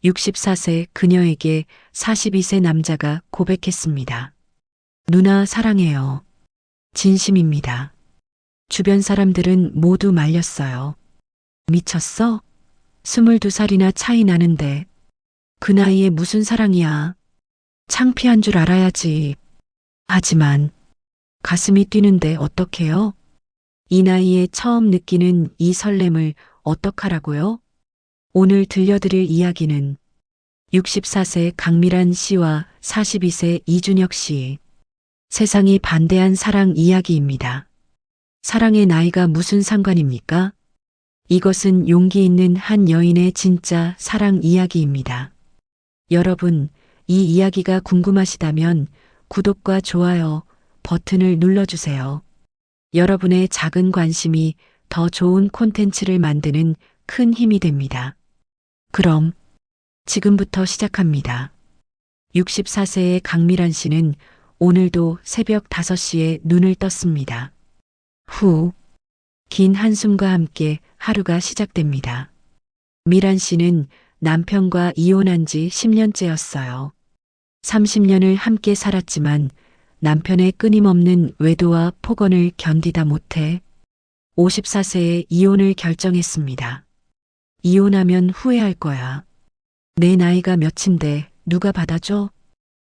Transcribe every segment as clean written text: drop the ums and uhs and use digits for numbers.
64세 그녀에게 42세 남자가 고백했습니다. 누나 사랑해요. 진심입니다. 주변 사람들은 모두 말렸어요. 미쳤어? 22살이나 차이 나는데 그 나이에 무슨 사랑이야. 창피한 줄 알아야지. 하지만 가슴이 뛰는데 어떡해요? 이 나이에 처음 느끼는 이 설렘을 어떡하라고요? 오늘 들려드릴 이야기는 64세 강미란 씨와 42세 이준혁 씨. 세상이 반대한 사랑 이야기입니다. 사랑의 나이가 무슨 상관입니까? 이것은 용기 있는 한 여인의 진짜 사랑 이야기입니다. 여러분, 이 이야기가 궁금하시다면 구독과 좋아요 버튼을 눌러주세요. 여러분의 작은 관심이 더 좋은 콘텐츠를 만드는 큰 힘이 됩니다. 그럼 지금부터 시작합니다. 64세의 강미란 씨는 오늘도 새벽 5시에 눈을 떴습니다. 긴 한숨과 함께 하루가 시작됩니다. 미란 씨는 남편과 이혼한 지 10년째였어요. 30년을 함께 살았지만 남편의 끊임없는 외도와 폭언을 견디다 못해 54세에 이혼을 결정했습니다. 이혼하면 후회할 거야. 내 나이가 몇인데 누가 받아줘?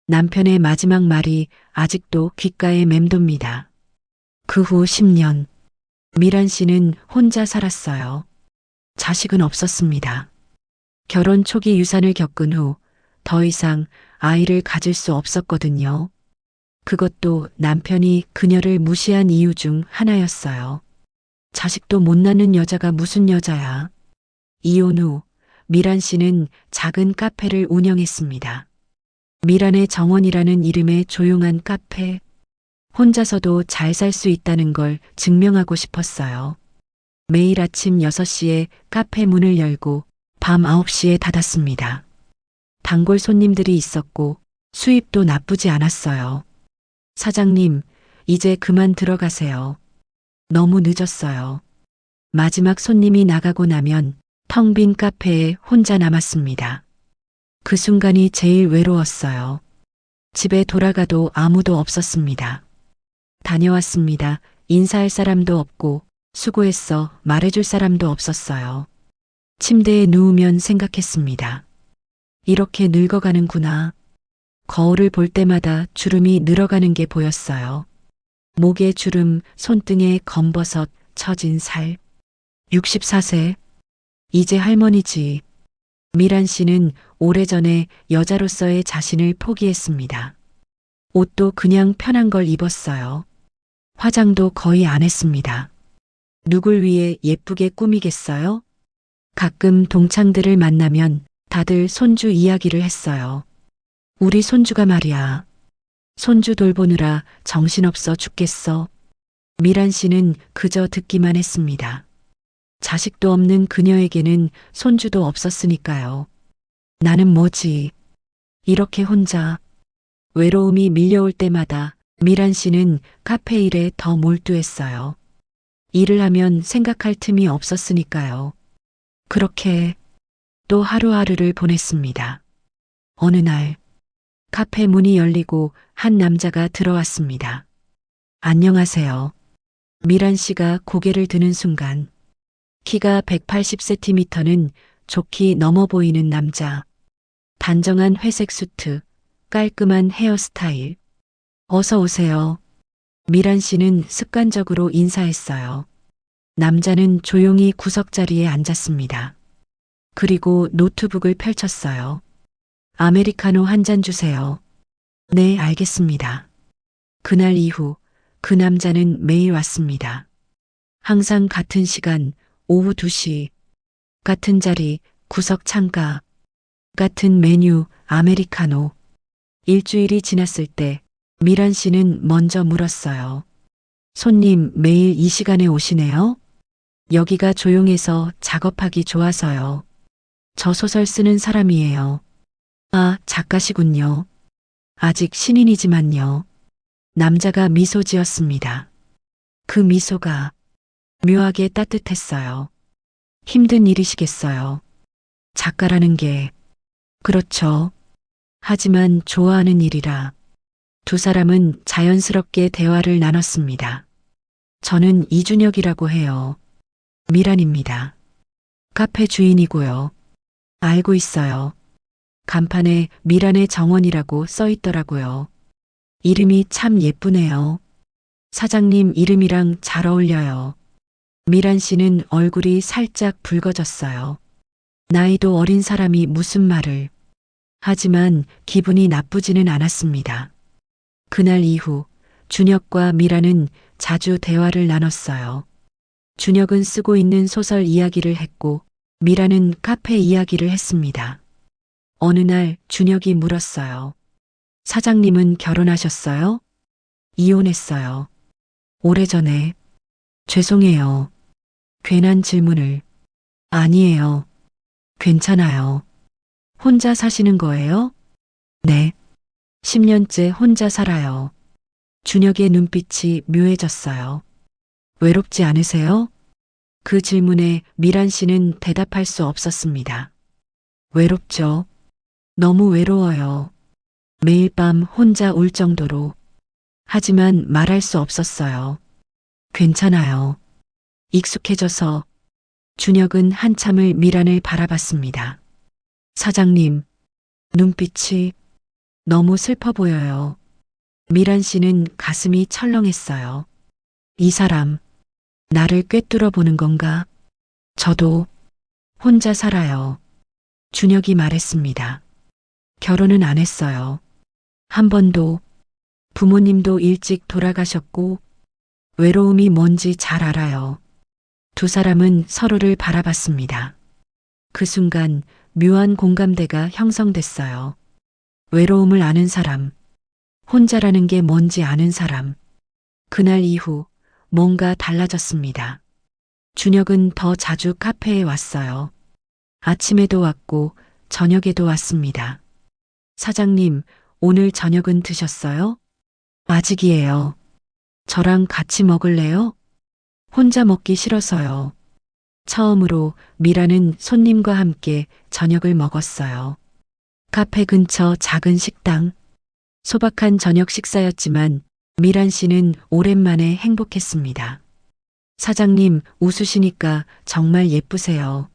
남편의 마지막 말이 아직도 귓가에 맴돕니다. 그 후 10년, 미란 씨는 혼자 살았어요. 자식은 없었습니다. 결혼 초기 유산을 겪은 후 더 이상 아이를 가질 수 없었거든요. 그것도 남편이 그녀를 무시한 이유 중 하나였어요. 자식도 못 낳는 여자가 무슨 여자야. 이혼 후 미란 씨는 작은 카페를 운영했습니다. 미란의 정원이라는 이름의 조용한 카페. 혼자서도 잘 살 수 있다는 걸 증명하고 싶었어요. 매일 아침 6시에 카페 문을 열고 밤 9시에 닫았습니다. 단골 손님들이 있었고 수입도 나쁘지 않았어요. 사장님, 이제 그만 들어가세요. 너무 늦었어요. 마지막 손님이 나가고 나면 텅 빈 카페에 혼자 남았습니다. 그 순간이 제일 외로웠어요. 집에 돌아가도 아무도 없었습니다. 다녀왔습니다. 인사할 사람도 없고 수고했어 말해줄 사람도 없었어요. 침대에 누우면 생각했습니다. 이렇게 늙어가는구나. 거울을 볼 때마다 주름이 늘어가는 게 보였어요. 목에 주름, 손등에 검버섯, 처진 살. 64세. 이제 할머니지. 미란 씨는 오래전에 여자로서의 자신을 포기했습니다. 옷도 그냥 편한 걸 입었어요. 화장도 거의 안 했습니다. 누굴 위해 예쁘게 꾸미겠어요? 가끔 동창들을 만나면 다들 손주 이야기를 했어요. 우리 손주가 말이야. 손주 돌보느라 정신없어 죽겠어. 미란 씨는 그저 듣기만 했습니다. 자식도 없는 그녀에게는 손주도 없었으니까요. 나는 뭐지? 이렇게 혼자. 외로움이 밀려올 때마다 미란 씨는 카페 일에 더 몰두했어요. 일을 하면 생각할 틈이 없었으니까요. 그렇게 또 하루하루를 보냈습니다. 어느 날 카페 문이 열리고 한 남자가 들어왔습니다. 안녕하세요. 미란 씨가 고개를 드는 순간 키가 180cm는 좋게 넘어 보이는 남자. 단정한 회색 수트, 깔끔한 헤어스타일. 어서 오세요. 미란 씨는 습관적으로 인사했어요. 남자는 조용히 구석자리에 앉았습니다. 그리고 노트북을 펼쳤어요. 아메리카노 한 잔 주세요. 네, 알겠습니다. 그날 이후 그 남자는 매일 왔습니다. 항상 같은 시간, 오후 2시. 같은 자리, 구석 창가. 같은 메뉴, 아메리카노. 일주일이 지났을 때 미란 씨는 먼저 물었어요. 손님 매일 이 시간에 오시네요? 여기가 조용해서 작업하기 좋아서요. 저 소설 쓰는 사람이에요. 아, 작가시군요. 아직 신인이지만요. 남자가 미소 지었습니다. 그 미소가 묘하게 따뜻했어요. 힘든 일이시겠어요. 작가라는 게 그렇죠. 하지만 좋아하는 일이라. 두 사람은 자연스럽게 대화를 나눴습니다. 저는 이준혁이라고 해요. 미란입니다. 카페 주인이고요. 알고 있어요. 간판에 미란의 정원이라고 써 있더라고요. 이름이 참 예쁘네요. 사장님 이름이랑 잘 어울려요. 미란 씨는 얼굴이 살짝 붉어졌어요. 나이도 어린 사람이 무슨 말을. 하지만 기분이 나쁘지는 않았습니다. 그날 이후 준혁과 미란은 자주 대화를 나눴어요. 준혁은 쓰고 있는 소설 이야기를 했고 미란은 카페 이야기를 했습니다. 어느 날 준혁이 물었어요. 사장님은 결혼하셨어요? 이혼했어요. 오래전에. 죄송해요. 괜한 질문을. 아니에요. 괜찮아요. 혼자 사시는 거예요? 네. 10년째 혼자 살아요. 준혁의 눈빛이 묘해졌어요. 외롭지 않으세요? 그 질문에 미란 씨는 대답할 수 없었습니다. 외롭죠. 너무 외로워요. 매일 밤 혼자 울 정도로. 하지만 말할 수 없었어요. 괜찮아요. 익숙해져서. 준혁은 한참을 미란을 바라봤습니다. 사장님, 눈빛이 너무 슬퍼 보여요. 미란 씨는 가슴이 철렁했어요. 이 사람, 나를 꿰뚫어 보는 건가? 저도 혼자 살아요. 준혁이 말했습니다. 결혼은 안 했어요. 한 번도. 부모님도 일찍 돌아가셨고 외로움이 뭔지 잘 알아요. 두 사람은 서로를 바라봤습니다. 그 순간 묘한 공감대가 형성됐어요. 외로움을 아는 사람, 혼자라는 게 뭔지 아는 사람. 그날 이후 뭔가 달라졌습니다. 준혁은 더 자주 카페에 왔어요. 아침에도 왔고 저녁에도 왔습니다. 사장님, 오늘 저녁은 드셨어요? 아직이에요. 저랑 같이 먹을래요? 혼자 먹기 싫어서요. 처음으로 미라는 손님과 함께 저녁을 먹었어요. 카페 근처 작은 식당. 소박한 저녁 식사였지만 미란 씨는 오랜만에 행복했습니다. 사장님 웃으시니까 정말 예쁘세요.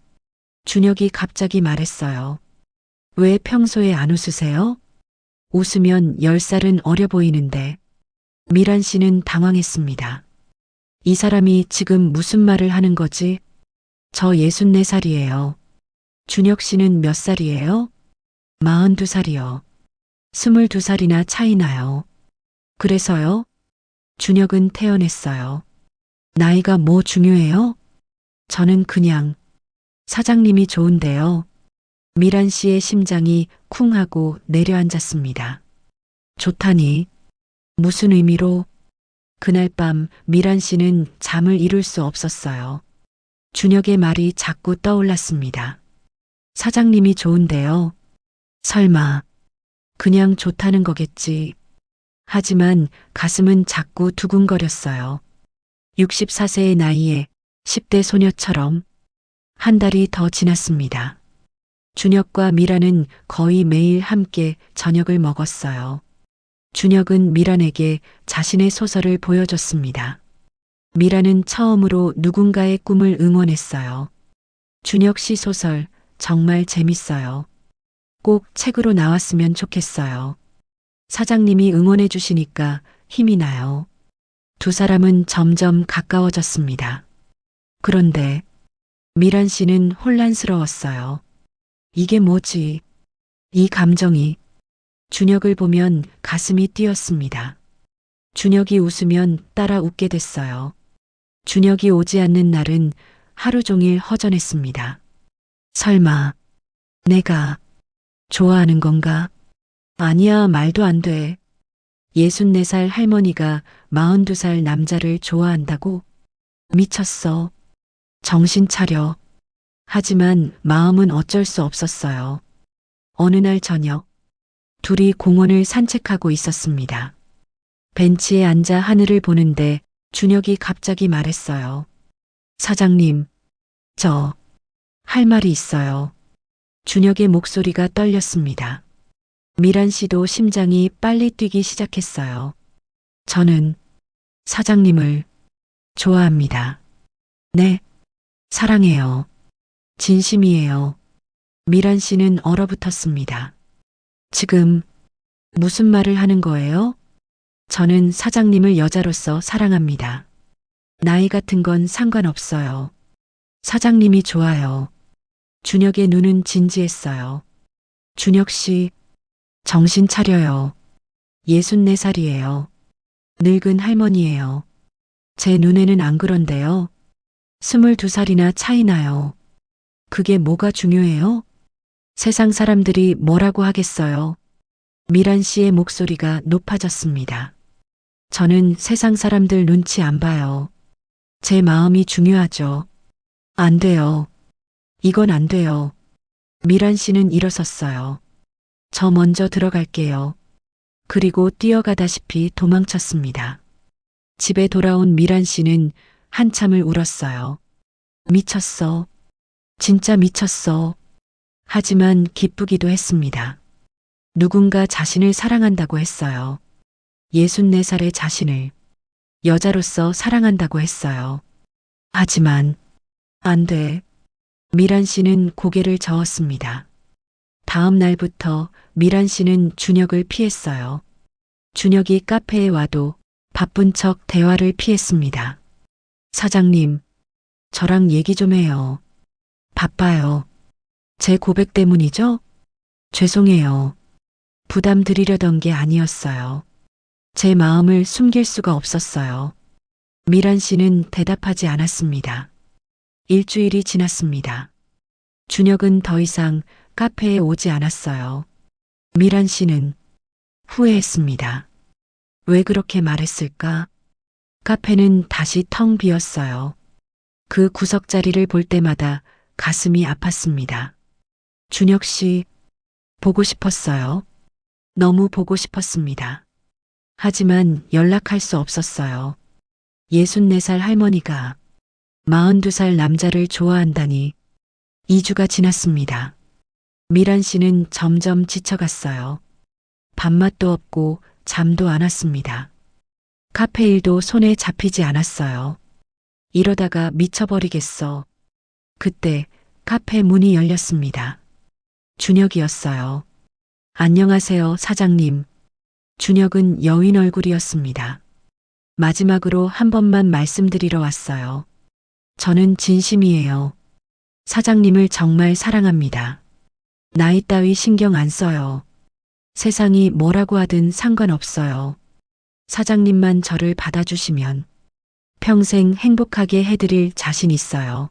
준혁이 갑자기 말했어요. 왜 평소에 안 웃으세요? 웃으면 10살은 어려 보이는데. 미란 씨는 당황했습니다. 이 사람이 지금 무슨 말을 하는 거지? 저 64살이에요. 준혁 씨는 몇 살이에요? 42살이요. 22살이나 차이 나요. 그래서요? 준혁은 태연했어요. 나이가 뭐 중요해요? 저는 그냥 사장님이 좋은데요. 미란 씨의 심장이 쿵 하고 내려앉았습니다. 좋다니. 무슨 의미로? 그날 밤 미란 씨는 잠을 이룰 수 없었어요. 준혁의 말이 자꾸 떠올랐습니다. 사장님이 좋은데요. 설마 그냥 좋다는 거겠지. 하지만 가슴은 자꾸 두근거렸어요. 64세의 나이에 10대 소녀처럼. 한 달이 더 지났습니다. 준혁과 미란은 거의 매일 함께 저녁을 먹었어요. 준혁은 미란에게 자신의 소설을 보여줬습니다. 미란은 처음으로 누군가의 꿈을 응원했어요. 준혁 씨 소설 정말 재밌어요. 꼭 책으로 나왔으면 좋겠어요. 사장님이 응원해 주시니까 힘이 나요. 두 사람은 점점 가까워졌습니다. 그런데 미란 씨는 혼란스러웠어요. 이게 뭐지? 이 감정이. 준혁을 보면 가슴이 뛰었습니다. 준혁이 웃으면 따라 웃게 됐어요. 준혁이 오지 않는 날은 하루 종일 허전했습니다. 설마 내가 좋아하는 건가? 아니야, 말도 안 돼. 64살 할머니가 42살 남자를 좋아한다고? 미쳤어. 정신 차려. 하지만 마음은 어쩔 수 없었어요. 어느 날 저녁, 둘이 공원을 산책하고 있었습니다. 벤치에 앉아 하늘을 보는데 준혁이 갑자기 말했어요. 사장님, 저 할 말이 있어요. 준혁의 목소리가 떨렸습니다. 미란 씨도 심장이 빨리 뛰기 시작했어요. 저는 사장님을 좋아합니다. 네, 사랑해요. 진심이에요. 미란 씨는 얼어붙었습니다. 지금 무슨 말을 하는 거예요? 저는 사장님을 여자로서 사랑합니다. 나이 같은 건 상관없어요. 사장님이 좋아요. 준혁의 눈은 진지했어요. 준혁 씨, 정신 차려요. 64살이에요. 늙은 할머니예요. 제 눈에는 안 그런데요. 22살이나 차이 나요. 그게 뭐가 중요해요? 세상 사람들이 뭐라고 하겠어요? 미란 씨의 목소리가 높아졌습니다. 저는 세상 사람들 눈치 안 봐요. 제 마음이 중요하죠. 안 돼요. 이건 안 돼요. 미란 씨는 일어섰어요. 저 먼저 들어갈게요. 그리고 뛰어가다시피 도망쳤습니다. 집에 돌아온 미란 씨는 한참을 울었어요. 미쳤어. 진짜 미쳤어. 하지만 기쁘기도 했습니다. 누군가 자신을 사랑한다고 했어요. 64살의 자신을 여자로서 사랑한다고 했어요. 하지만 안 돼. 미란 씨는 고개를 저었습니다. 다음 날부터 미란 씨는 준혁을 피했어요. 준혁이 카페에 와도 바쁜 척 대화를 피했습니다. 사장님, 저랑 얘기 좀 해요. 바빠요. 제 고백 때문이죠? 죄송해요. 부담 드리려던 게 아니었어요. 제 마음을 숨길 수가 없었어요. 미란 씨는 대답하지 않았습니다. 일주일이 지났습니다. 준혁은 더 이상 카페에 오지 않았어요. 미란 씨는 후회했습니다. 왜 그렇게 말했을까? 카페는 다시 텅 비었어요. 그 구석 자리를 볼 때마다 가슴이 아팠습니다. 준혁 씨, 보고 싶었어요. 너무 보고 싶었습니다. 하지만 연락할 수 없었어요. 64살 할머니가 42살 남자를 좋아한다니. 2주가 지났습니다. 미란 씨는 점점 지쳐갔어요. 밥맛도 없고 잠도 안 왔습니다. 카페 일도 손에 잡히지 않았어요. 이러다가 미쳐버리겠어. 그때 카페 문이 열렸습니다. 준혁이었어요. 안녕하세요, 사장님. 준혁은 여인 얼굴이었습니다. 마지막으로 한 번만 말씀드리러 왔어요. 저는 진심이에요. 사장님을 정말 사랑합니다. 나이 따위 신경 안 써요. 세상이 뭐라고 하든 상관없어요. 사장님만 저를 받아주시면 평생 행복하게 해드릴 자신 있어요.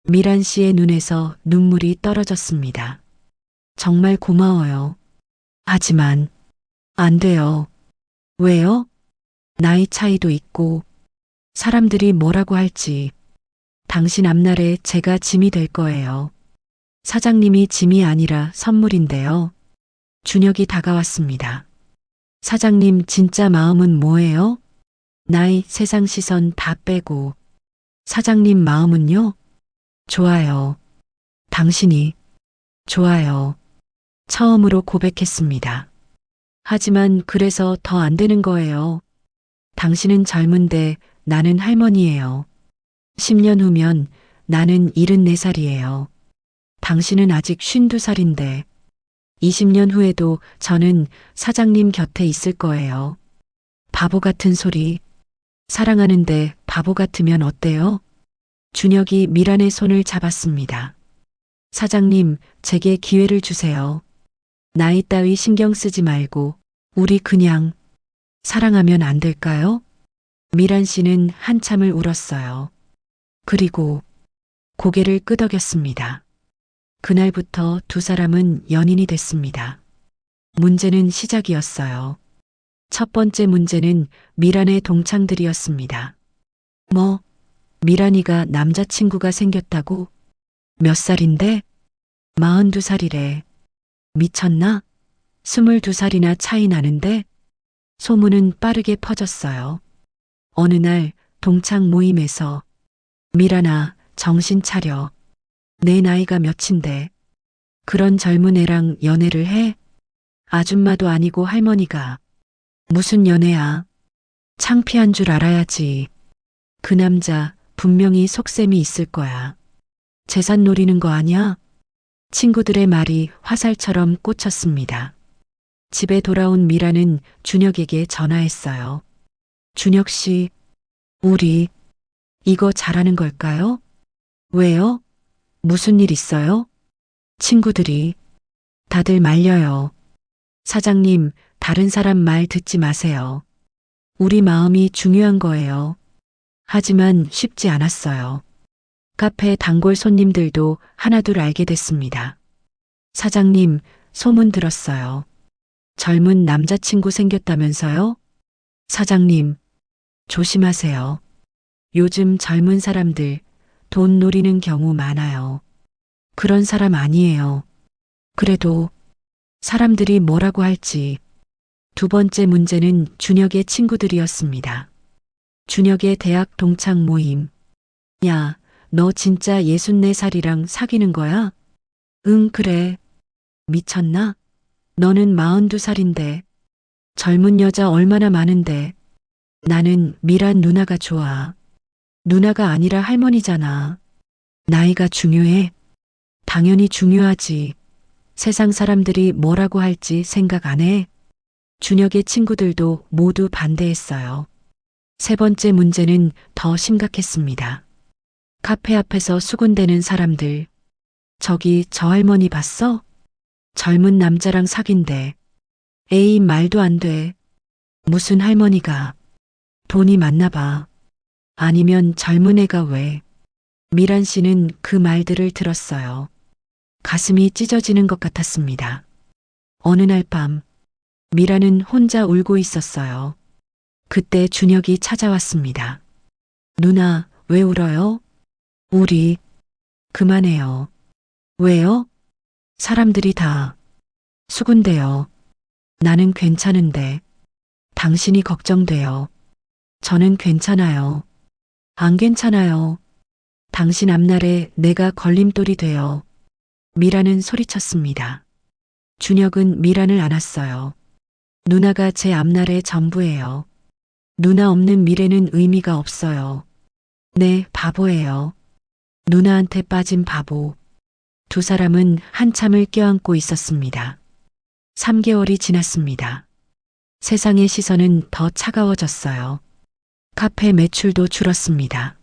미란 씨의 눈에서 눈물이 떨어졌습니다. 정말 고마워요. 하지만 안 돼요. 왜요? 나이 차이도 있고 사람들이 뭐라고 할지. 당신 앞날에 제가 짐이 될 거예요. 사장님이 짐이 아니라 선물인데요. 준혁이 다가왔습니다. 사장님 진짜 마음은 뭐예요? 나이, 세상 시선 다 빼고. 사장님 마음은요? 좋아요. 당신이 좋아요. 처음으로 고백했습니다. 하지만 그래서 더 안 되는 거예요. 당신은 젊은데 나는 할머니예요. 10년 후면 나는 74살이에요. 당신은 아직 52살인데 20년 후에도 저는 사장님 곁에 있을 거예요. 바보 같은 소리. 사랑하는데 바보 같으면 어때요? 준혁이 미란의 손을 잡았습니다. 사장님, 제게 기회를 주세요. 나이 따위 신경 쓰지 말고 우리 그냥 사랑하면 안 될까요? 미란 씨는 한참을 울었어요. 그리고 고개를 끄덕였습니다. 그날부터 두 사람은 연인이 됐습니다. 문제는 시작이었어요. 첫 번째 문제는 미란의 동창들이었습니다. 뭐, 미란이가 남자친구가 생겼다고? 몇 살인데? 42살이래. 미쳤나? 22살이나 차이 나는데? 소문은 빠르게 퍼졌어요. 어느 날 동창 모임에서 미란아, 정신 차려. 내 나이가 몇인데. 그런 젊은 애랑 연애를 해? 아줌마도 아니고 할머니가. 무슨 연애야? 창피한 줄 알아야지. 그 남자 분명히 속셈이 있을 거야. 재산 노리는 거 아니야? 친구들의 말이 화살처럼 꽂혔습니다. 집에 돌아온 미라는 준혁에게 전화했어요. 준혁 씨, 우리 이거 잘하는 걸까요? 왜요? 무슨 일 있어요? 친구들이 다들 말려요. 사장님, 다른 사람 말 듣지 마세요. 우리 마음이 중요한 거예요. 하지만 쉽지 않았어요. 카페 단골 손님들도 하나둘 알게 됐습니다. 사장님, 소문 들었어요. 젊은 남자친구 생겼다면서요? 사장님, 조심하세요. 요즘 젊은 사람들 돈 노리는 경우 많아요. 그런 사람 아니에요. 그래도 사람들이 뭐라고 할지. 두 번째 문제는 준혁의 친구들이었습니다. 준혁의 대학 동창 모임. 야, 너 진짜 64살이랑 사귀는 거야? 응, 그래. 미쳤나? 너는 42살인데. 젊은 여자 얼마나 많은데. 나는 미란 누나가 좋아. 누나가 아니라 할머니잖아. 나이가 중요해? 당연히 중요하지. 세상 사람들이 뭐라고 할지 생각 안 해? 준혁의 친구들도 모두 반대했어요. 세 번째 문제는 더 심각했습니다. 카페 앞에서 수군대는 사람들. 저기 저 할머니 봤어? 젊은 남자랑 사귄대. 에이, 말도 안 돼. 무슨 할머니가. 돈이 많나 봐. 아니면 젊은 애가 왜. 미란 씨는 그 말들을 들었어요. 가슴이 찢어지는 것 같았습니다. 어느 날 밤, 미라는 혼자 울고 있었어요. 그때 준혁이 찾아왔습니다. 누나, 왜 울어요? 우리, 그만해요. 왜요? 사람들이 다 수군대요. 나는 괜찮은데, 당신이 걱정돼요. 저는 괜찮아요. 안 괜찮아요. 당신 앞날에 내가 걸림돌이 돼요. 미라는 소리쳤습니다. 준혁은 미란을 안았어요. 누나가 제 앞날의 전부예요. 누나 없는 미래는 의미가 없어요. 네, 바보예요. 누나한테 빠진 바보. 두 사람은 한참을 껴안고 있었습니다. 3개월이 지났습니다. 세상의 시선은 더 차가워졌어요. 카페 매출도 줄었습니다.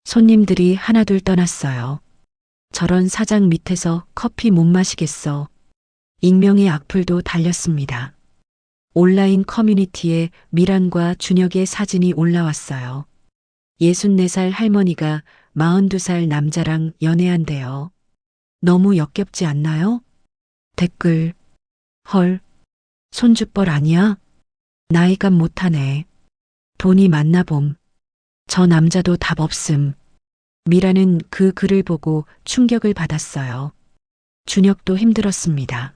손님들이 하나둘 떠났어요. 저런 사장 밑에서 커피 못 마시겠어. 익명의 악플도 달렸습니다. 온라인 커뮤니티에 미란과 준혁의 사진이 올라왔어요. 64살 할머니가 42살 남자랑 연애한대요. 너무 역겹지 않나요? 댓글. 헐. 손주뻘 아니야? 나이가 못하네. 돈이 많나 봄. 저 남자도 답 없음. 미라는 그 글을 보고 충격을 받았어요. 준혁도 힘들었습니다.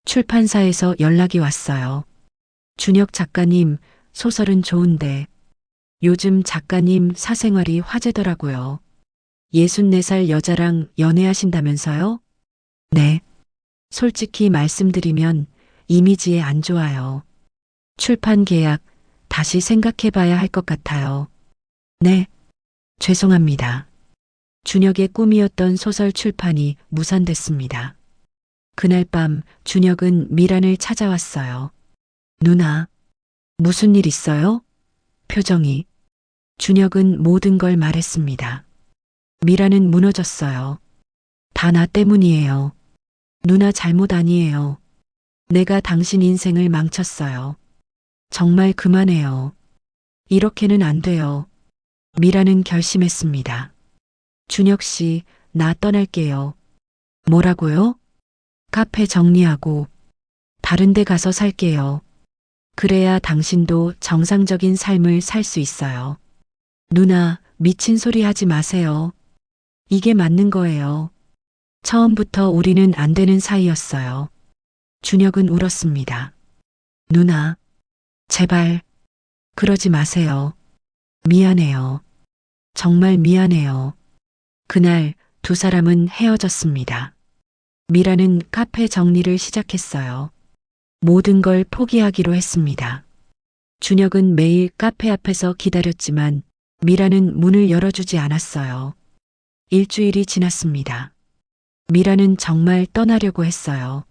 출판사에서 연락이 왔어요. 준혁 작가님, 소설은 좋은데 요즘 작가님 사생활이 화제더라고요. 64살 여자랑 연애하신다면서요? 네. 솔직히 말씀드리면 이미지에 안 좋아요. 출판 계약 다시 생각해봐야 할 것 같아요. 네. 죄송합니다. 준혁의 꿈이었던 소설 출판이 무산됐습니다. 그날 밤 준혁은 미란을 찾아왔어요. 누나, 무슨 일 있어요? 표정이. 준혁은 모든 걸 말했습니다. 미란은 무너졌어요. 다 나 때문이에요. 누나 잘못 아니에요. 내가 당신 인생을 망쳤어요. 정말 그만해요. 이렇게는 안 돼요. 미라는 결심했습니다. 준혁 씨, 나 떠날게요. 뭐라고요? 카페 정리하고 다른 데 가서 살게요. 그래야 당신도 정상적인 삶을 살 수 있어요. 누나, 미친 소리 하지 마세요. 이게 맞는 거예요. 처음부터 우리는 안 되는 사이였어요. 준혁은 울었습니다. 누나, 제발, 그러지 마세요. 미안해요. 정말 미안해요. 그날 두 사람은 헤어졌습니다. 미라는 카페 정리를 시작했어요. 모든 걸 포기하기로 했습니다. 준혁은 매일 카페 앞에서 기다렸지만 미라는 문을 열어주지 않았어요. 일주일이 지났습니다. 미라는 정말 떠나려고 했어요.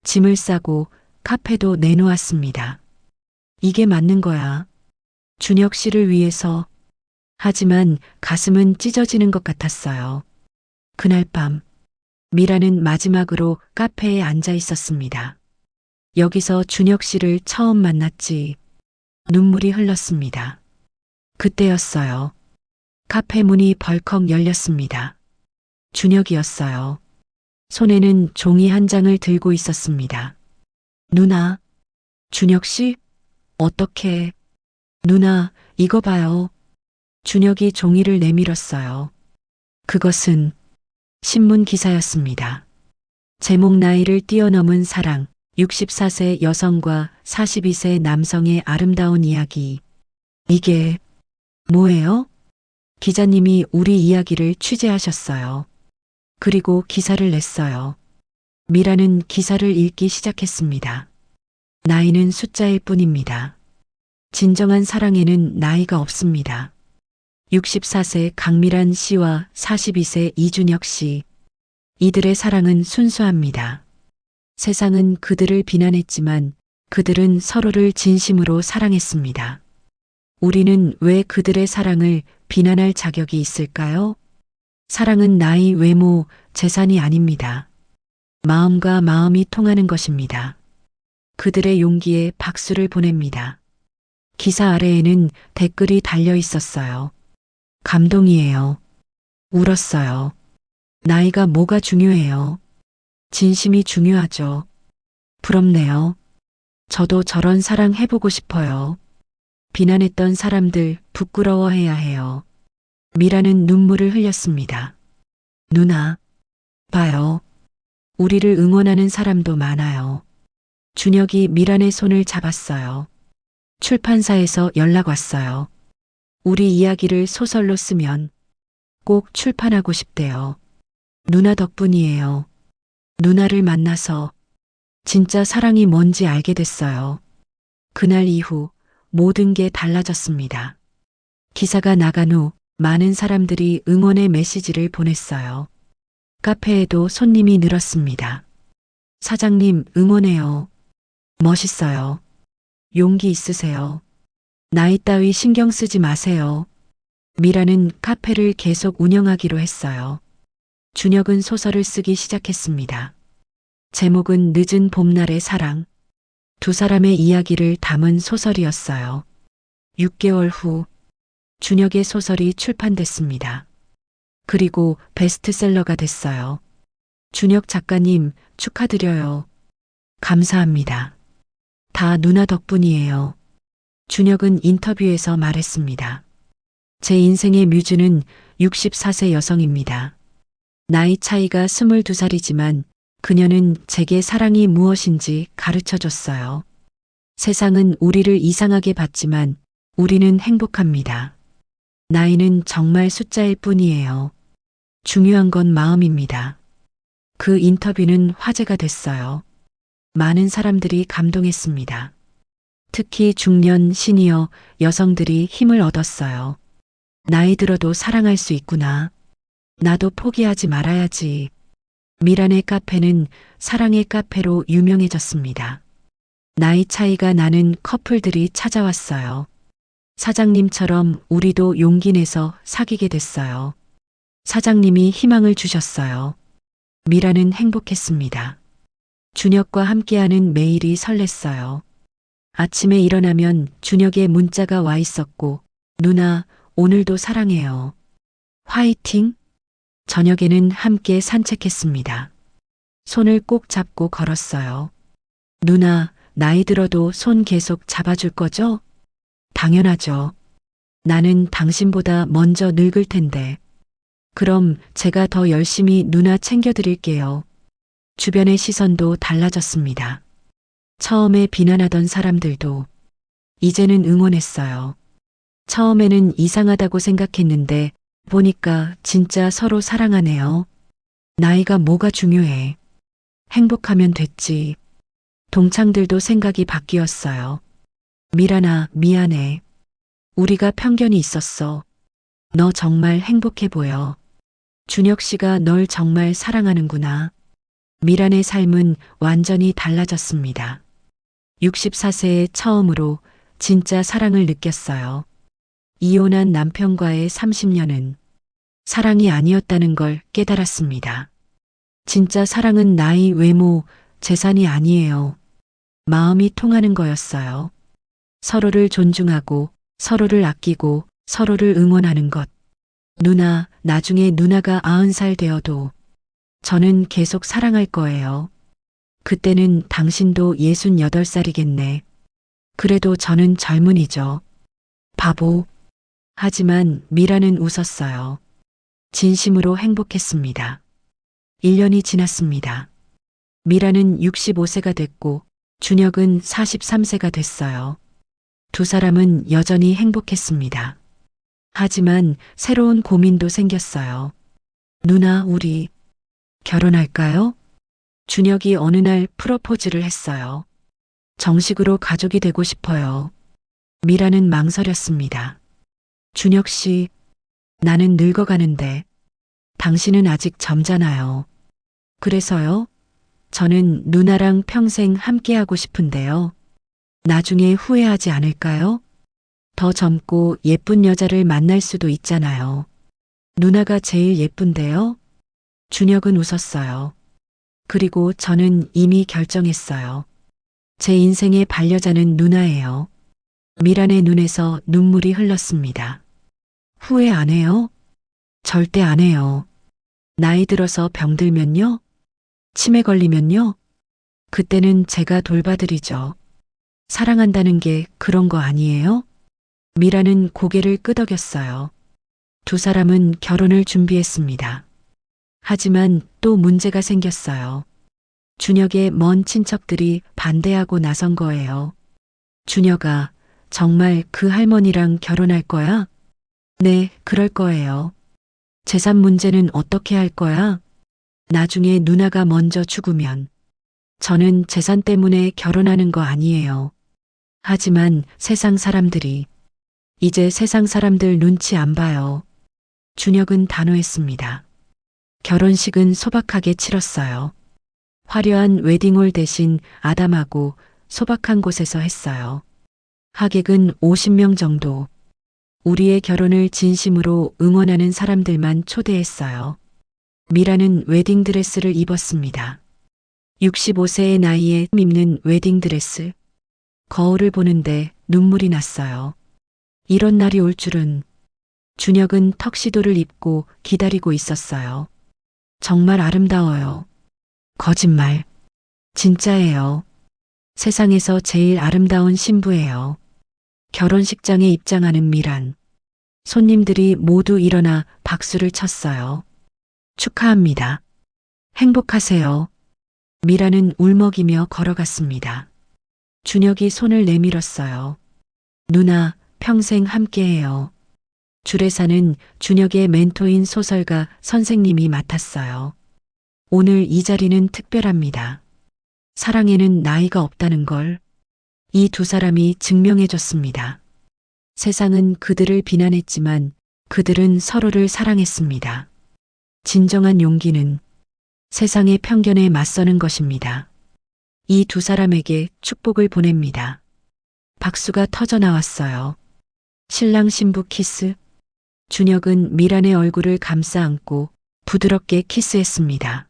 짐을 싸고 카페도 내놓았습니다. 이게 맞는 거야. 준혁 씨를 위해서. 하지만 가슴은 찢어지는 것 같았어요. 그날 밤, 미라는 마지막으로 카페에 앉아 있었습니다. 여기서 준혁 씨를 처음 만났지. 눈물이 흘렀습니다. 그때였어요. 카페 문이 벌컥 열렸습니다. 준혁이었어요. 손에는 종이 한 장을 들고 있었습니다. 누나, 준혁 씨? 어떻게? 누나, 이거 봐요. 준혁이 종이를 내밀었어요. 그것은 신문 기사였습니다. 제목 나이를 뛰어넘은 사랑, 64세 여성과 42세 남성의 아름다운 이야기. 이게 뭐예요? 기자님이 우리 이야기를 취재하셨어요. 그리고 기사를 냈어요. 미라는 기사를 읽기 시작했습니다. 나이는 숫자일 뿐입니다. 진정한 사랑에는 나이가 없습니다. 64세 강미란 씨와 42세 이준혁 씨. 이들의 사랑은 순수합니다. 세상은 그들을 비난했지만 그들은 서로를 진심으로 사랑했습니다. 우리는 왜 그들의 사랑을 비난할 자격이 있을까요? 사랑은 나이, 외모, 재산이 아닙니다. 마음과 마음이 통하는 것입니다. 그들의 용기에 박수를 보냅니다. 기사 아래에는 댓글이 달려 있었어요. 감동이에요. 울었어요. 나이가 뭐가 중요해요. 진심이 중요하죠. 부럽네요. 저도 저런 사랑 해보고 싶어요. 비난했던 사람들 부끄러워해야 해요. 미라는 눈물을 흘렸습니다. 누나, 봐요. 우리를 응원하는 사람도 많아요. 준혁이 미란의 손을 잡았어요. 출판사에서 연락 왔어요. 우리 이야기를 소설로 쓰면 꼭 출판하고 싶대요. 누나 덕분이에요. 누나를 만나서 진짜 사랑이 뭔지 알게 됐어요. 그날 이후 모든 게 달라졌습니다. 기사가 나간 후 많은 사람들이 응원의 메시지를 보냈어요. 카페에도 손님이 늘었습니다. 사장님, 응원해요. 멋있어요. 용기 있으세요. 나이 따위 신경 쓰지 마세요. 미라는 카페를 계속 운영하기로 했어요. 준혁은 소설을 쓰기 시작했습니다. 제목은 늦은 봄날의 사랑. 두 사람의 이야기를 담은 소설이었어요. 6개월 후 준혁의 소설이 출판됐습니다. 그리고 베스트셀러가 됐어요. 준혁 작가님, 축하드려요. 감사합니다. 다 누나 덕분이에요. 준혁은 인터뷰에서 말했습니다. 제 인생의 뮤즈는 64세 여성입니다. 나이 차이가 22살이지만 그녀는 제게 사랑이 무엇인지 가르쳐 줬어요. 세상은 우리를 이상하게 봤지만 우리는 행복합니다. 나이는 정말 숫자일 뿐이에요. 중요한 건 마음입니다. 그 인터뷰는 화제가 됐어요. 많은 사람들이 감동했습니다. 특히 중년, 시니어 여성들이 힘을 얻었어요. 나이 들어도 사랑할 수 있구나. 나도 포기하지 말아야지. 미란의 카페는 사랑의 카페로 유명해졌습니다. 나이 차이가 나는 커플들이 찾아왔어요. 사장님처럼 우리도 용기 내서 사귀게 됐어요. 사장님이 희망을 주셨어요. 미라는 행복했습니다. 준혁과 함께하는 매일이 설렜어요. 아침에 일어나면 준혁의 문자가 와 있었고, 누나, 오늘도 사랑해요. 화이팅! 저녁에는 함께 산책했습니다. 손을 꼭 잡고 걸었어요. 누나, 나이 들어도 손 계속 잡아줄 거죠? 당연하죠. 나는 당신보다 먼저 늙을 텐데. 그럼 제가 더 열심히 누나 챙겨드릴게요. 주변의 시선도 달라졌습니다. 처음에 비난하던 사람들도 이제는 응원했어요. 처음에는 이상하다고 생각했는데 보니까 진짜 서로 사랑하네요. 나이가 뭐가 중요해. 행복하면 됐지. 동창들도 생각이 바뀌었어요. 미란아, 미안해. 우리가 편견이 있었어. 너 정말 행복해 보여. 준혁 씨가 널 정말 사랑하는구나. 미란의 삶은 완전히 달라졌습니다. 64세에 처음으로 진짜 사랑을 느꼈어요. 이혼한 남편과의 30년은 사랑이 아니었다는 걸 깨달았습니다. 진짜 사랑은 나이, 외모, 재산이 아니에요. 마음이 통하는 거였어요. 서로를 존중하고, 서로를 아끼고, 서로를 응원하는 것. 누나, 나중에 누나가 90살 되어도 저는 계속 사랑할 거예요. 그때는 당신도 68살이겠네. 그래도 저는 젊은이죠. 바보. 하지만 미라는 웃었어요. 진심으로 행복했습니다. 1년이 지났습니다. 미라는 65세가 됐고 준혁은 43세가 됐어요. 두 사람은 여전히 행복했습니다. 하지만 새로운 고민도 생겼어요. 누나, 우리 결혼할까요? 준혁이 어느 날 프로포즈를 했어요. 정식으로 가족이 되고 싶어요. 미라는 망설였습니다. 준혁 씨, 나는 늙어가는데 당신은 아직 젊잖아요. 그래서요? 저는 누나랑 평생 함께하고 싶은데요. 나중에 후회하지 않을까요? 더 젊고 예쁜 여자를 만날 수도 있잖아요. 누나가 제일 예쁜데요? 준혁은 웃었어요. 그리고 저는 이미 결정했어요. 제 인생의 반려자는 누나예요. 미란의 눈에서 눈물이 흘렀습니다. 후회 안 해요? 절대 안 해요. 나이 들어서 병들면요? 치매 걸리면요? 그때는 제가 돌봐드리죠. 사랑한다는 게 그런 거 아니에요? 미라는 고개를 끄덕였어요. 두 사람은 결혼을 준비했습니다. 하지만 또 문제가 생겼어요. 준혁의 먼 친척들이 반대하고 나선 거예요. 준혁아, 정말 그 할머니랑 결혼할 거야? 네, 그럴 거예요. 재산 문제는 어떻게 할 거야? 나중에 누나가 먼저 죽으면 저는 재산 때문에 결혼하는 거 아니에요. 하지만 세상 사람들이 이제 세상 사람들 눈치 안 봐요. 준혁은 단호했습니다. 결혼식은 소박하게 치렀어요. 화려한 웨딩홀 대신 아담하고 소박한 곳에서 했어요. 하객은 50명 정도. 우리의 결혼을 진심으로 응원하는 사람들만 초대했어요. 미라는 웨딩드레스를 입었습니다. 65세의 나이에 입는 웨딩드레스. 거울을 보는데 눈물이 났어요. 이런 날이 올 줄은. 준혁은 턱시도를 입고 기다리고 있었어요. 정말 아름다워요. 거짓말. 진짜예요. 세상에서 제일 아름다운 신부예요. 결혼식장에 입장하는 미란. 손님들이 모두 일어나 박수를 쳤어요. 축하합니다. 행복하세요. 미라는 울먹이며 걸어갔습니다. 준혁이 손을 내밀었어요. 누나, 평생 함께해요. 주례사는 준혁의 멘토인 소설가 선생님이 맡았어요. 오늘 이 자리는 특별합니다. 사랑에는 나이가 없다는 걸 이 두 사람이 증명해줬습니다. 세상은 그들을 비난했지만 그들은 서로를 사랑했습니다. 진정한 용기는 세상의 편견에 맞서는 것입니다. 이 두 사람에게 축복을 보냅니다. 박수가 터져 나왔어요. 신랑 신부 키스. 준혁은 미란의 얼굴을 감싸 안고 부드럽게 키스했습니다.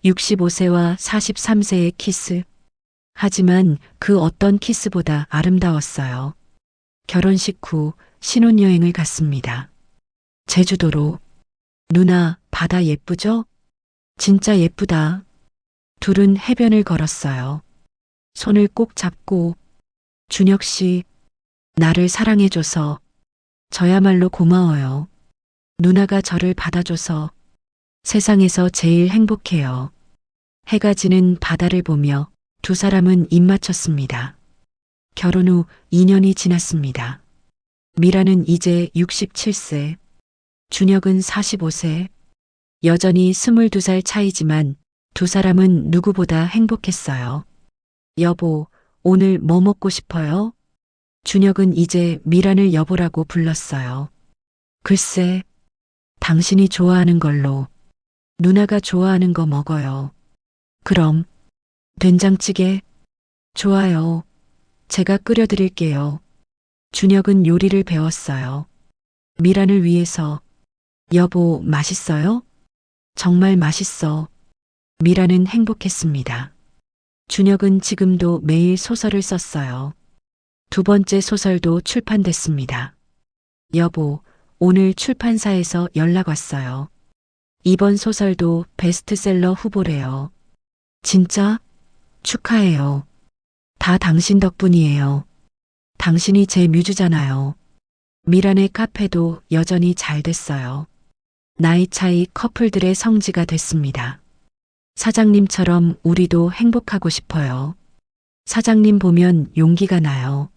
65세와 43세의 키스. 하지만 그 어떤 키스보다 아름다웠어요. 결혼식 후 신혼여행을 갔습니다. 제주도로. 누나, 바다 예쁘죠? 진짜 예쁘다. 둘은 해변을 걸었어요. 손을 꼭 잡고 준혁 씨, 나를 사랑해줘서 저야말로 고마워요. 누나가 저를 받아줘서 세상에서 제일 행복해요. 해가 지는 바다를 보며 두 사람은 입 맞췄습니다. 결혼 후 2년이 지났습니다. 미라는 이제 67세, 준혁은 45세, 여전히 22살 차이지만 두 사람은 누구보다 행복했어요. 여보, 오늘 뭐 먹고 싶어요? 준혁은 이제 미란을 여보라고 불렀어요. 글쎄, 당신이 좋아하는 걸로. 누나가 좋아하는 거 먹어요. 그럼, 된장찌개? 좋아요. 제가 끓여드릴게요. 준혁은 요리를 배웠어요. 미란을 위해서. 여보, 맛있어요? 정말 맛있어. 미란은 행복했습니다. 준혁은 지금도 매일 소설을 썼어요. 두 번째 소설도 출판됐습니다. 여보, 오늘 출판사에서 연락 왔어요. 이번 소설도 베스트셀러 후보래요. 진짜? 축하해요. 다 당신 덕분이에요. 당신이 제 뮤즈잖아요. 미란의 카페도 여전히 잘 됐어요. 나이 차이 커플들의 성지가 됐습니다. 사장님처럼 우리도 행복하고 싶어요. 사장님 보면 용기가 나요.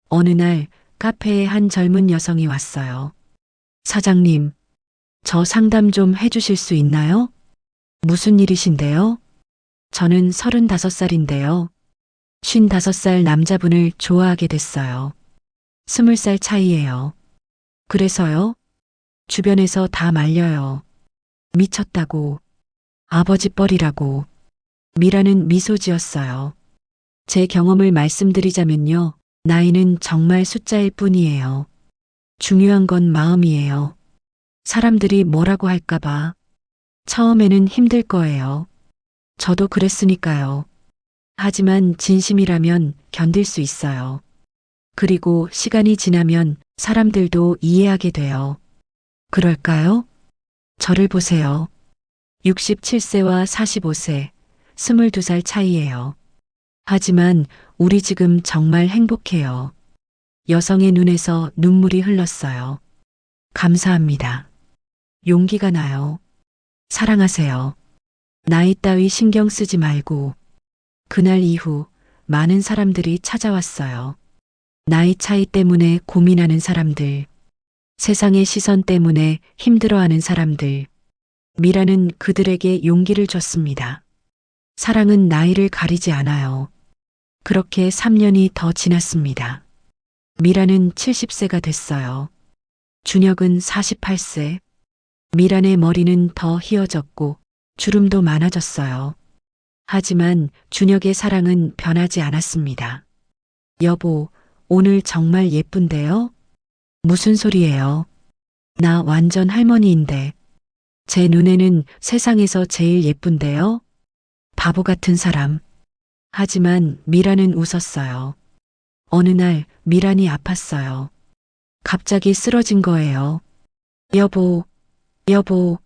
어느 날 카페에 한 젊은 여성이 왔어요. 사장님, 저 상담 좀 해주실 수 있나요? 무슨 일이신데요? 저는 35살인데요. 55살 남자분을 좋아하게 됐어요. 20살 차이예요. 그래서요? 주변에서 다 말려요. 미쳤다고. 아버지 뻘이라고. 미라는 미소 지었어요. 제 경험을 말씀드리자면요. 나이는 정말 숫자일 뿐이에요. 중요한 건 마음이에요. 사람들이 뭐라고 할까봐. 처음에는 힘들 거예요. 저도 그랬으니까요. 하지만 진심이라면 견딜 수 있어요. 그리고 시간이 지나면 사람들도 이해하게 돼요. 그럴까요? 저를 보세요. 67세와 45세, 22살 차이예요. 하지만 우리 지금 정말 행복해요. 여성의 눈에서 눈물이 흘렀어요. 감사합니다. 용기가 나요. 사랑하세요. 나이 따위 신경 쓰지 말고. 그날 이후 많은 사람들이 찾아왔어요. 나이 차이 때문에 고민하는 사람들, 세상의 시선 때문에 힘들어하는 사람들. 미라는 그들에게 용기를 줬습니다. 사랑은 나이를 가리지 않아요. 그렇게 3년이 더 지났습니다. 미라는 70세가 됐어요. 준혁은 48세. 미란의 머리는 더 휘어졌고 주름도 많아졌어요. 하지만 준혁의 사랑은 변하지 않았습니다. 여보, 오늘 정말 예쁜데요? 무슨 소리예요? 나 완전 할머니인데. 제 눈에는 세상에서 제일 예쁜데요? 바보 같은 사람. 하지만 미란은 웃었어요. 어느 날 미란이 아팠어요. 갑자기 쓰러진 거예요. 여보, 여보.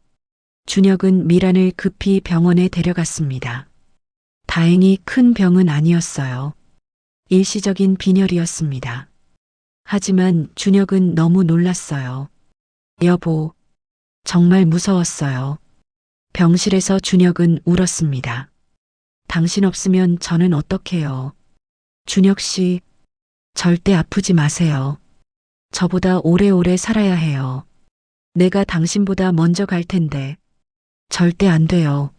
준혁은 미란을 급히 병원에 데려갔습니다. 다행히 큰 병은 아니었어요. 일시적인 빈혈이었습니다. 하지만 준혁은 너무 놀랐어요. 여보, 정말 무서웠어요. 병실에서 준혁은 울었습니다. 당신 없으면 저는 어떡해요. 준혁 씨, 절대 아프지 마세요. 저보다 오래오래 살아야 해요. 내가 당신보다 먼저 갈 텐데. 절대 안 돼요.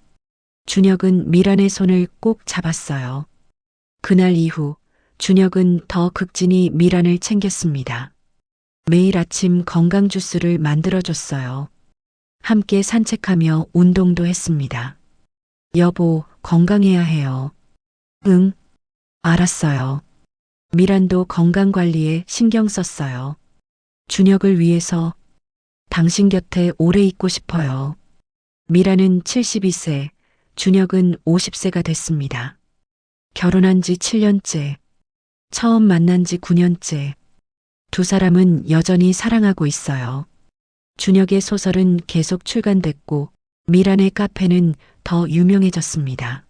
준혁은 미란의 손을 꼭 잡았어요. 그날 이후 준혁은 더 극진히 미란을 챙겼습니다. 매일 아침 건강 주스를 만들어줬어요. 함께 산책하며 운동도 했습니다. 여보, 건강해야 해요. 응, 알았어요. 미란도 건강 관리에 신경 썼어요. 준혁을 위해서 당신 곁에 오래 있고 싶어요. 미란은 72세, 준혁은 50세가 됐습니다. 결혼한 지 7년째, 처음 만난 지 9년째. 두 사람은 여전히 사랑하고 있어요. 준혁의 소설은 계속 출간됐고 미란의 카페는 더 유명해졌습니다.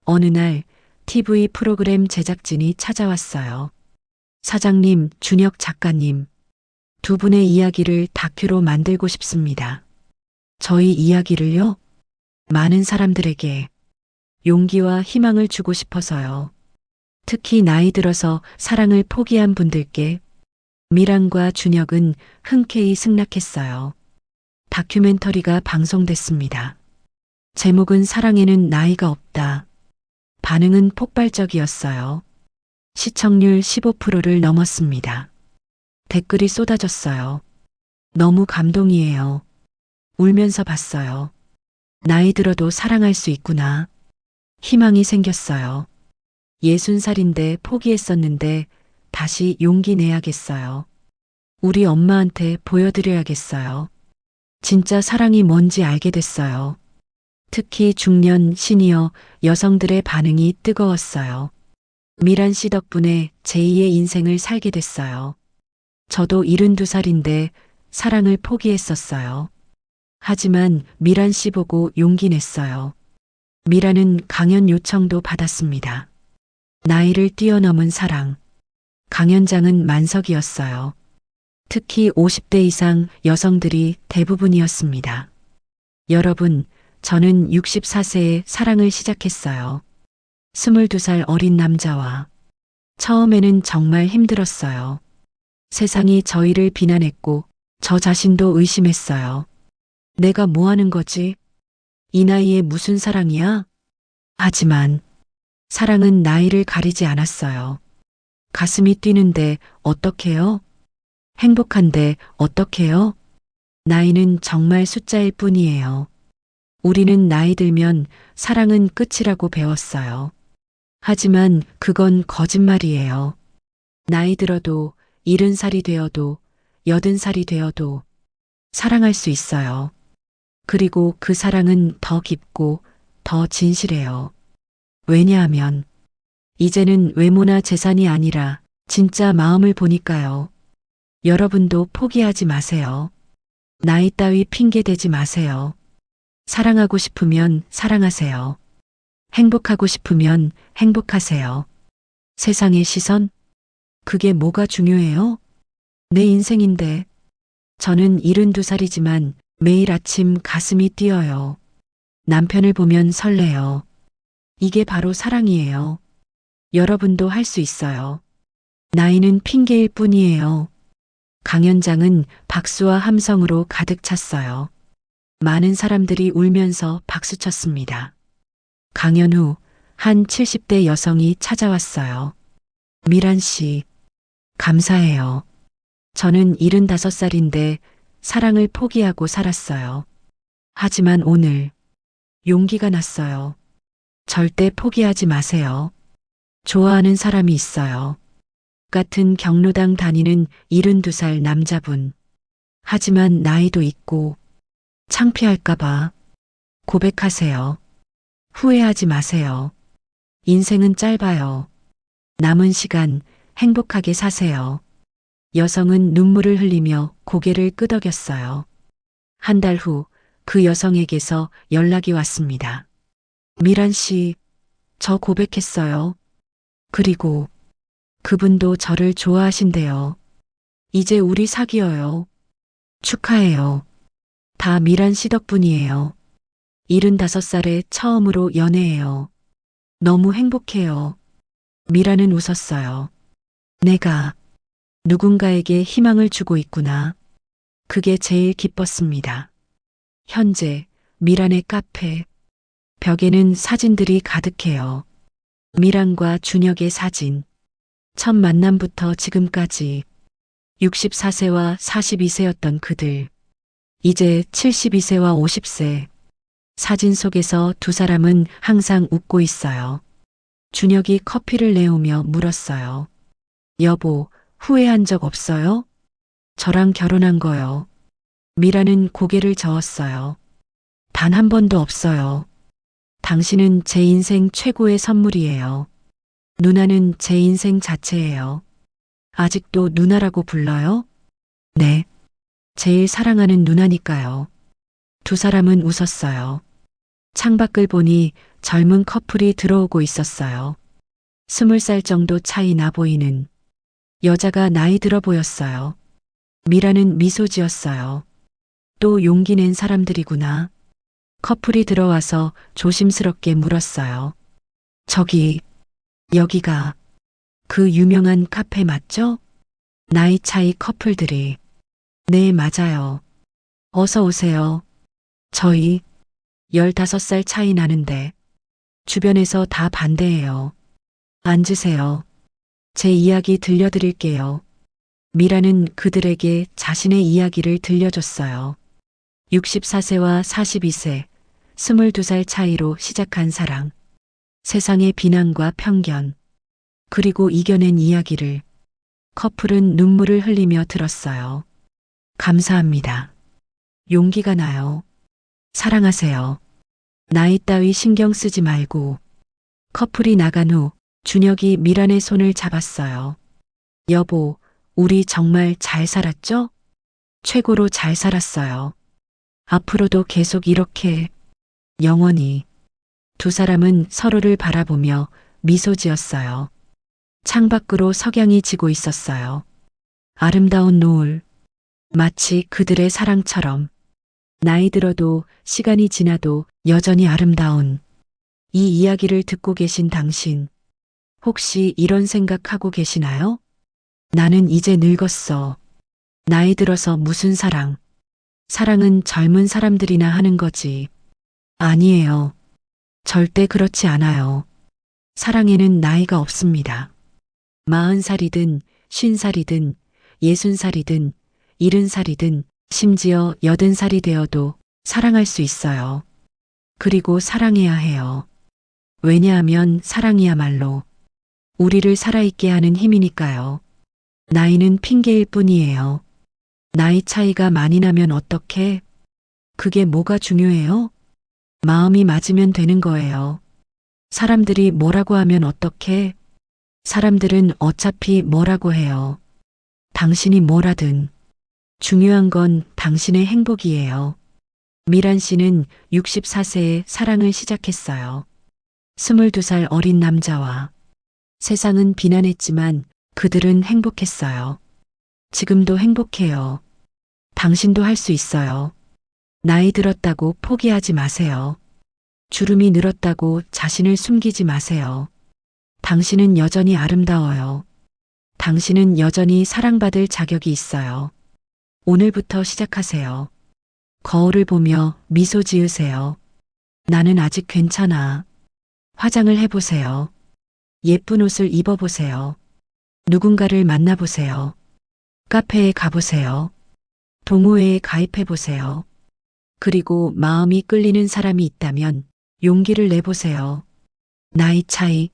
어느 날 TV 프로그램 제작진이 찾아왔어요. 사장님, 준혁 작가님, 두 분의 이야기를 다큐로 만들고 싶습니다. 저희 이야기를요? 많은 사람들에게 용기와 희망을 주고 싶어서요. 특히 나이 들어서 사랑을 포기한 분들께. 미란과 준혁은 흔쾌히 승낙했어요. 다큐멘터리가 방송됐습니다. 제목은 사랑에는 나이가 없다. 반응은 폭발적이었어요. 시청률 15%를 넘었습니다. 댓글이 쏟아졌어요. 너무 감동이에요. 울면서 봤어요. 나이 들어도 사랑할 수 있구나. 희망이 생겼어요. 60살인데 포기했었는데 다시 용기 내야겠어요. 우리 엄마한테 보여드려야겠어요. 진짜 사랑이 뭔지 알게 됐어요. 특히 중년, 시니어 여성들의 반응이 뜨거웠어요. 미란 씨 덕분에 제2의 인생을 살게 됐어요. 저도 72살인데 사랑을 포기했었어요. 하지만 미란 씨 보고 용기 냈어요. 미란은 강연 요청도 받았습니다. 나이를 뛰어넘은 사랑. 강연장은 만석이었어요. 특히 50대 이상 여성들이 대부분이었습니다. 여러분, 저는 64세에 사랑을 시작했어요. 22살 어린 남자와. 처음에는 정말 힘들었어요. 세상이 저희를 비난했고 저 자신도 의심했어요. 내가 뭐 하는 거지? 이 나이에 무슨 사랑이야? 하지만 사랑은 나이를 가리지 않았어요. 가슴이 뛰는데 어떡해요? 행복한데 어떡해요? 나이는 정말 숫자일 뿐이에요. 우리는 나이 들면 사랑은 끝이라고 배웠어요. 하지만 그건 거짓말이에요. 나이 들어도 70살이 되어도 80살이 되어도 사랑할 수 있어요. 그리고 그 사랑은 더 깊고 더 진실해요. 왜냐하면 이제는 외모나 재산이 아니라 진짜 마음을 보니까요. 여러분도 포기하지 마세요. 나이 따위 핑계 대지 마세요. 사랑하고 싶으면 사랑하세요. 행복하고 싶으면 행복하세요. 세상의 시선? 그게 뭐가 중요해요? 내 인생인데. 저는 72살이지만 매일 아침 가슴이 뛰어요. 남편을 보면 설레요. 이게 바로 사랑이에요. 여러분도 할 수 있어요. 나이는 핑계일 뿐이에요. 강연장은 박수와 함성으로 가득 찼어요. 많은 사람들이 울면서 박수쳤습니다. 강연 후 한 70대 여성이 찾아왔어요. 미란 씨, 감사해요. 저는 75살인데 사랑을 포기하고 살았어요. 하지만 오늘 용기가 났어요. 절대 포기하지 마세요. 좋아하는 사람이 있어요. 같은 경로당 다니는 72살 남자분. 하지만 나이도 있고 창피할까봐 고백하세요. 후회하지 마세요. 인생은 짧아요. 남은 시간 행복하게 사세요. 여성은 눈물을 흘리며 고개를 끄덕였어요. 한 달 후 그 여성에게서 연락이 왔습니다. 미란 씨, 저 고백했어요. 그리고 그분도 저를 좋아하신대요. 이제 우리 사귀어요. 축하해요. 다 미란 씨 덕분이에요. 75살에 처음으로 연애해요. 너무 행복해요. 미란은 웃었어요. 내가 누군가에게 희망을 주고 있구나. 그게 제일 기뻤습니다. 현재 미란의 카페. 벽에는 사진들이 가득해요. 미란과 준혁의 사진. 첫 만남부터 지금까지 64세와 42세였던 그들. 이제 72세와 50세. 사진 속에서 두 사람은 항상 웃고 있어요. 준혁이 커피를 내오며 물었어요. 여보, 후회한 적 없어요? 저랑 결혼한 거요. 미라는 고개를 저었어요. 단 한 번도 없어요. 당신은 제 인생 최고의 선물이에요. 누나는 제 인생 자체예요. 아직도 누나라고 불러요? 네. 제일 사랑하는 누나니까요. 두 사람은 웃었어요. 창밖을 보니 젊은 커플이 들어오고 있었어요. 20살 정도 차이 나 보이는 여자가 나이 들어 보였어요. 미라는 미소 지었어요. 또 용기 낸 사람들이구나. 커플이 들어와서 조심스럽게 물었어요. 저기, 여기가 그 유명한 카페 맞죠? 나이 차이 커플들이. 네, 맞아요. 어서 오세요. 저희 15살 차이 나는데 주변에서 다 반대해요. 앉으세요. 제 이야기 들려드릴게요. 미라는 그들에게 자신의 이야기를 들려줬어요. 64세와 42세, 22살 차이로 시작한 사랑. 세상의 비난과 편견, 그리고 이겨낸 이야기를 커플은 눈물을 흘리며 들었어요. 감사합니다. 용기가 나요. 사랑하세요. 나이 따위 신경 쓰지 말고. 커플이 나간 후 준혁이 미란의 손을 잡았어요. 여보, 우리 정말 잘 살았죠? 최고로 잘 살았어요. 앞으로도 계속 이렇게 영원히. 두 사람은 서로를 바라보며 미소 지었어요. 창밖으로 석양이 지고 있었어요. 아름다운 노을, 마치 그들의 사랑처럼 나이 들어도 시간이 지나도 여전히 아름다운 이 이야기를 듣고 계신 당신, 혹시 이런 생각하고 계시나요? 나는 이제 늙었어. 나이 들어서 무슨 사랑? 사랑은 젊은 사람들이나 하는 거지. 아니에요. 절대 그렇지 않아요. 사랑에는 나이가 없습니다. 40살이든 50살이든 60살이든 70살이든 심지어 80살이 되어도 사랑할 수 있어요. 그리고 사랑해야 해요. 왜냐하면 사랑이야말로 우리를 살아있게 하는 힘이니까요. 나이는 핑계일 뿐이에요. 나이 차이가 많이 나면 어떡해? 그게 뭐가 중요해요? 마음이 맞으면 되는 거예요. 사람들이 뭐라고 하면 어떡해? 사람들은 어차피 뭐라고 해요. 당신이 뭐라든 중요한 건 당신의 행복이에요. 미란 씨는 64세에 사랑을 시작했어요. 22살 어린 남자와. 세상은 비난했지만 그들은 행복했어요. 지금도 행복해요. 당신도 할 수 있어요. 나이 들었다고 포기하지 마세요. 주름이 늘었다고 자신을 숨기지 마세요. 당신은 여전히 아름다워요. 당신은 여전히 사랑받을 자격이 있어요. 오늘부터 시작하세요. 거울을 보며 미소 지으세요. 나는 아직 괜찮아. 화장을 해보세요. 예쁜 옷을 입어보세요. 누군가를 만나보세요. 카페에 가보세요. 동호회에 가입해보세요. 그리고 마음이 끌리는 사람이 있다면 용기를 내보세요. 나이 차이,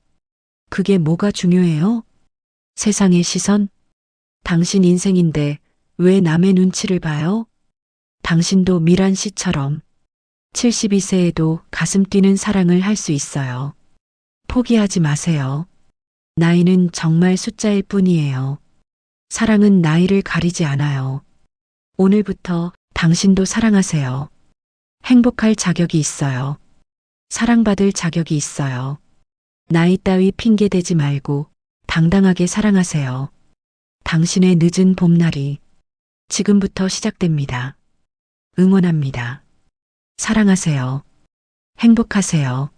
그게 뭐가 중요해요? 세상의 시선? 당신 인생인데 왜 남의 눈치를 봐요? 당신도 미란 씨처럼 72세에도 가슴 뛰는 사랑을 할 수 있어요. 포기하지 마세요. 나이는 정말 숫자일 뿐이에요. 사랑은 나이를 가리지 않아요. 오늘부터 당신도 사랑하세요. 행복할 자격이 있어요. 사랑받을 자격이 있어요. 나이 따위 핑계 대지 말고 당당하게 사랑하세요. 당신의 늦은 봄날이 지금부터 시작됩니다. 응원합니다. 사랑하세요. 행복하세요.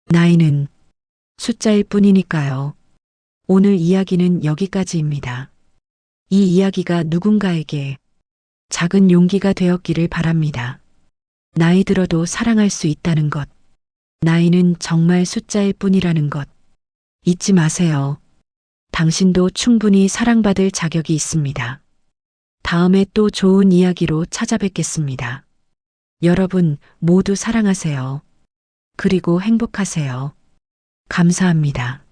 나이는 숫자일 뿐이니까요. 오늘 이야기는 여기까지입니다. 이 이야기가 누군가에게 작은 용기가 되었기를 바랍니다. 나이 들어도 사랑할 수 있다는 것. 나이는 정말 숫자일 뿐이라는 것. 잊지 마세요. 당신도 충분히 사랑받을 자격이 있습니다. 다음에 또 좋은 이야기로 찾아뵙겠습니다. 여러분 모두 사랑하세요. 그리고 행복하세요. 감사합니다.